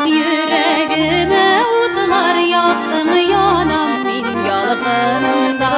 Yüreğime utlar yaktın yanam min yalgınında.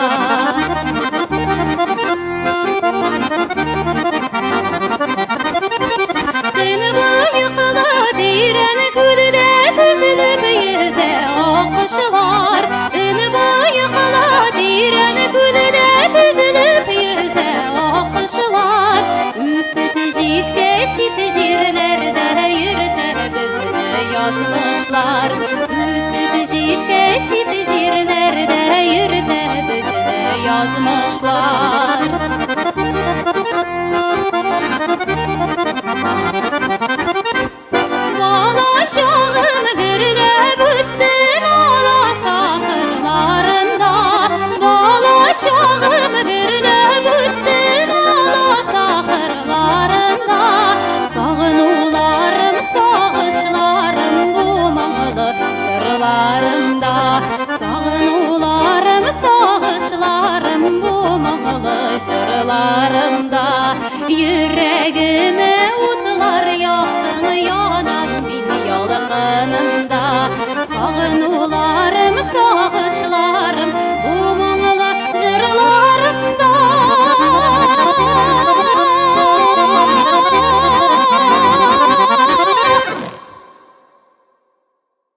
Dün bıyıklı diren gülde düzülüp yüze akışlar. Dün bıyıklı diren gülde düzülüp yüze akışlar. Üstet jitke şit jirlerde yürter bizini yazmışlar. Üstet jitke şit jirlerde yürter bizini yazmışlar. Balaşağım gürlep öttün ala sakırlarında. Balaşağım gürlep öttün ala sakırlarında. Sağınularım sağışlarım bu mağlı çırlarımda. Sağınularım sağışlarım bu mağlı çırlarımda. Yüreğime utlar yaktın yanam min yalgınında. Sağınularım